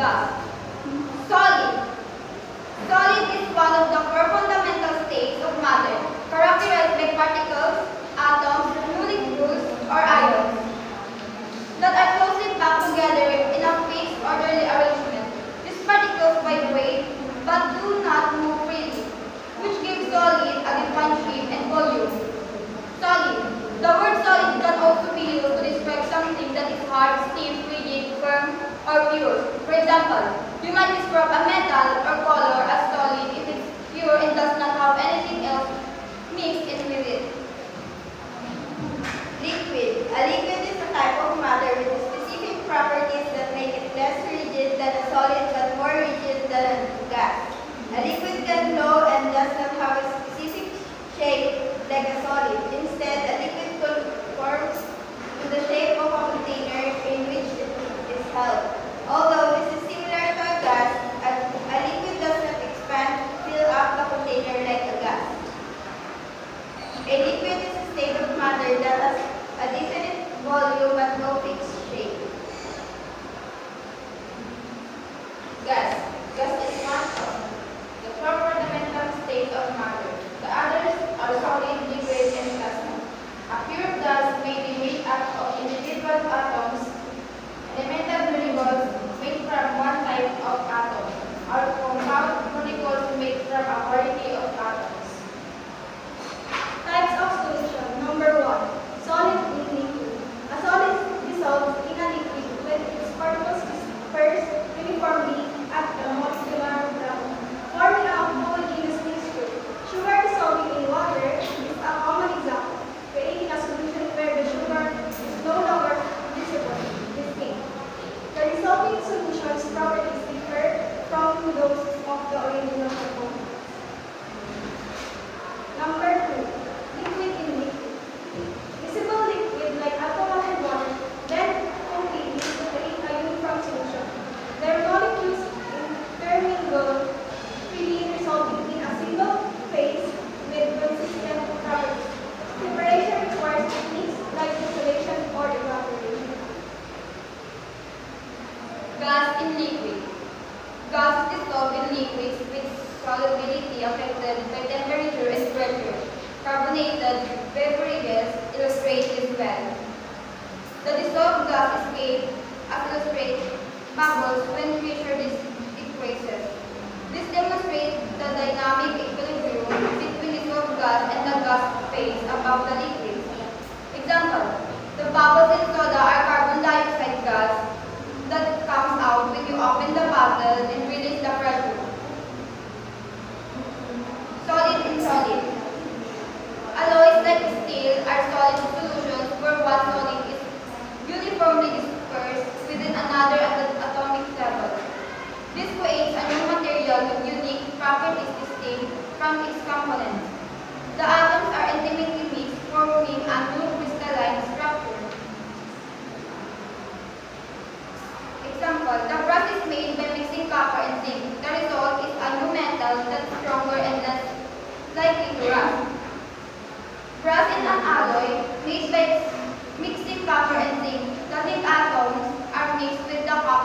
Gas. Solid. Solid is one of the four fundamental states of matter, characterized by particles, atoms, molecules, or ions, that are closely packed together in a fixed, orderly arrangement. These particles vibrate, but do not move freely, which gives solid a defined shape and volume. Solid. The word solid can also be used to describe something that is hard, stiff, rigid, firm, or pure. For example, you might describe a metal or color as solid if it's pure and does not have anything else mixed in with it. Liquid. A liquid is a type of matter with specific properties that make it less rigid than a solid but more rigid than a gas. A liquid can flow and does not have a specific shape like a solid. Instead, a liquid conforms to the shape of a container in which it is held. Although this is similar to a gas, a liquid does not expand, fill up the container like a gas. A liquid is a state of matter that has a definite volume but no fixed shape. Gas. Gas is one of the four fundamental states of matter. The others are solid, liquid, and plasma. A pure gas may be made up of individual atoms, elemental molecules made from one type of atom, or compound molecules made from a variety of atoms. Types of solution. Number 1. Solid in liquid. A solid dissolves in a liquid when its particles disperse uniformly at the molecular level, forming a homogeneous mixture. Sugar dissolving in water is a common example, creating a solution where the sugar is no longer visible, distinct. The resulting solution's properties differ from those of the original component. Number 2. Liquid in liquid. Visible liquid like alcohol and water blend completely to create a uniform solution. Their molecules intermingle freely, resulting in a single phase with consistent properties. Separation requires techniques like distillation or evaporation. Gas in liquid. Gas is dissolved in liquids with solubility affected by temperature and pressure. Carbonated beverages illustrate this well. The dissolved gas escape, as illustrated, bubbles when pressure decreases. This demonstrates the dynamic equilibrium between dissolved gas and the gas phase above the liquid. Example, the bubbles in soda are carbon dioxide gas that comes out when you open the bottle and release the pressure. Solid in solid. Alloys like steel are solid solutions where one solid is uniformly dispersed within another at the atomic level. This creates a new material with unique properties distinct from its components. The atoms are intimately mixed, forming a new crystalline structure. Example, the brass is made by mixing copper and zinc. The result is a new metal that's stronger and less likely to rust. Brass is an alloy made by mixing copper and zinc. The zinc atoms are mixed with the copper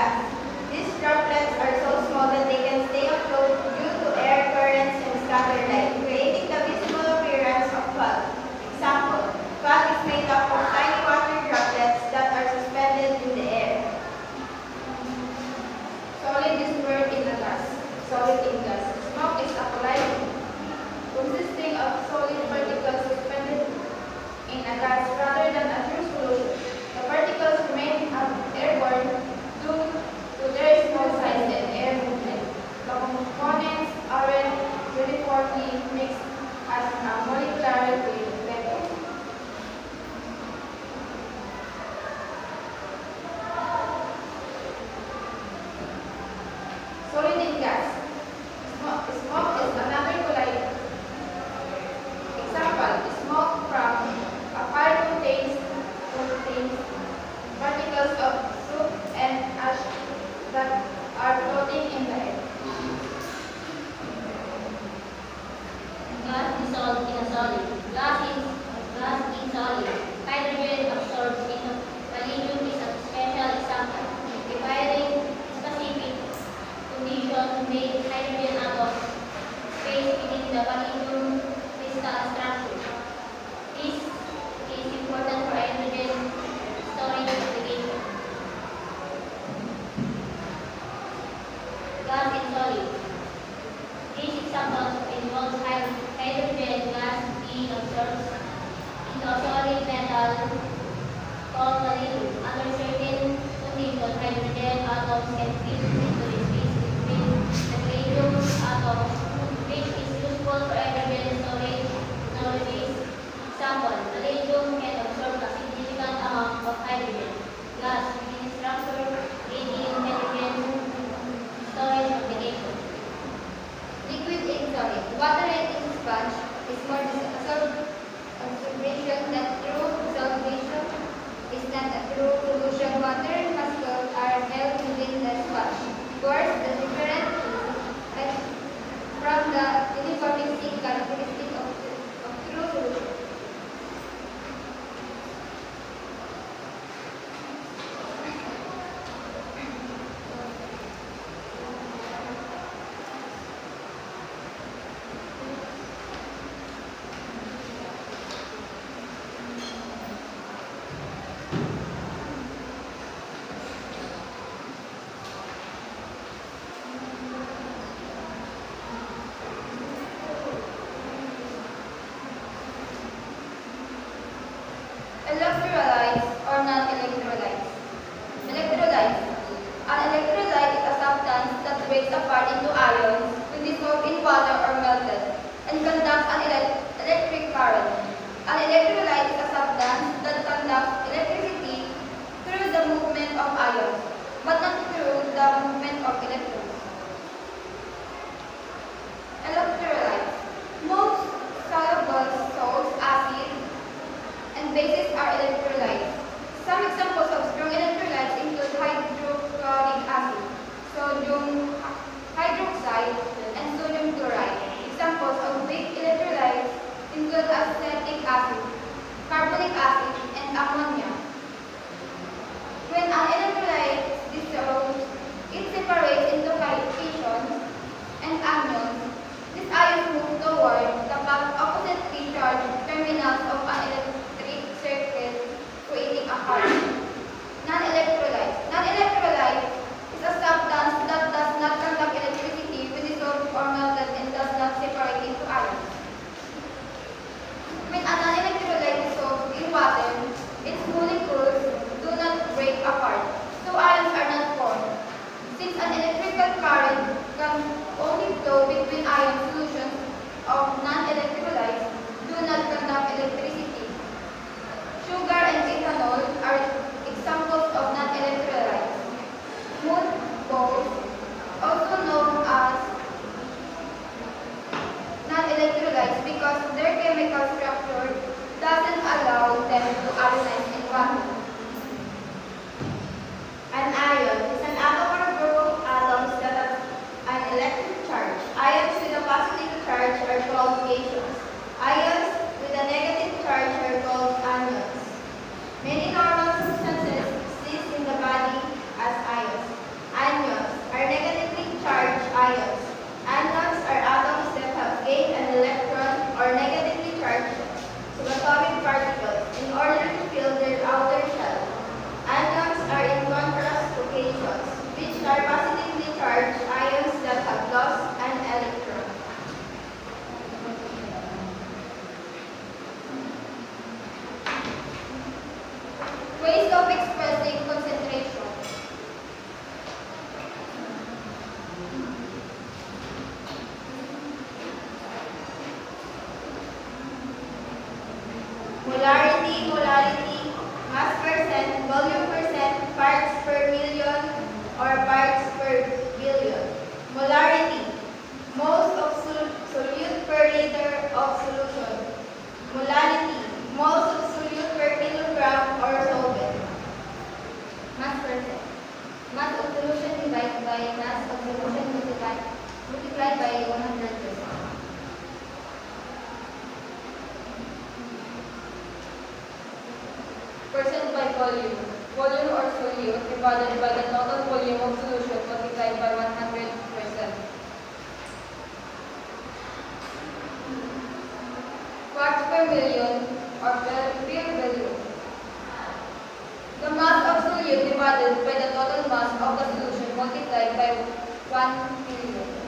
gas. These droplets are so small that they can stay afloat due to air currents and scatter light, creating the visible appearance of fog. Example, fog is made up of tiny water droplets that are suspended in the air. Solid is word in a gas. Solid in gas. Smoke is a collide consisting of solid particles suspended in a gas rather than a pure fluid. The particles remain airborne due to their small size and air movement. The components aren't uniformly mixed as a molecular level. Solid in gas. Smoke is another collide. Example, smoke from a fire contains particles of soot and ash that are floating in the air. Gas dissolved in a solid. Gas is solid. Hydrogen absorbs into vanadium is a special example. Requiring specific conditions made hydrogen atoms space within the vanadium crystal structure. This is important for hydrogen storage application. Gas in solid. These examples involve hydrogen gas being absorbed into a solid metal called vanadium. Under certain conditions, hydrogen atoms can fit into the space between the vanadium atoms, which is useful for hydrogen storage technologies. Example, vanadium can absorb a significant amount of hydrogen gas within its structure, aiding hydrogen storage application. Liquid in solid. Water in sponge is more absorption than true solvation. Is not a true solution. Water and muscle are held within the sponge. First, the different from the uniformity characteristic of true solution. Electrolytes or non-electrolytes. Electrolytes. An electrolyte is a substance that breaks apart into ions when dissolved in water or melted and conducts an electric current. An electrolyte is a substance that conducts electricity through the movement of ions, but not through the movement of electrons. Electrolytes. Most soluble salts, acids, and bases are electrolytes. Some examples of strong electrolytes include hydrochloric acid, sodium hydroxide, and sodium chloride. Examples of weak electrolytes include acetic acid, carbonic acid, and ammonia. When an electrolyte dissolves, it separates into cations and anions. These ions move toward the oppositely charged terminals of an electric circuit, creating a current. Non-electrolyte. Non-electrolyte is a substance that does not conduct electricity when dissolved or melted and does not separate into ions. When a non-electrolyte dissolves in water, its molecules do not break apart, so ions are not formed. Since an electrical current can only flow between ion solutions of non-electrolytes do not conduct electricity. Sugar and ethanol are examples of non-electrolytes. Moon balls, also known as non-electrolytes because their chemical structure doesn't allow them to ionize in water. An ion is an atom or group of atoms that have an electric charge. Ions with a positive charge are called cations. Ions with a negative charge are called anions. by mass of solution multiplied by 100%. Percent by volume. Volume or solute divided by the total volume of solution multiplied by 100%. Parts per million or per value. The mass of solute divided by the total mass of the solution multiplied by 1 million.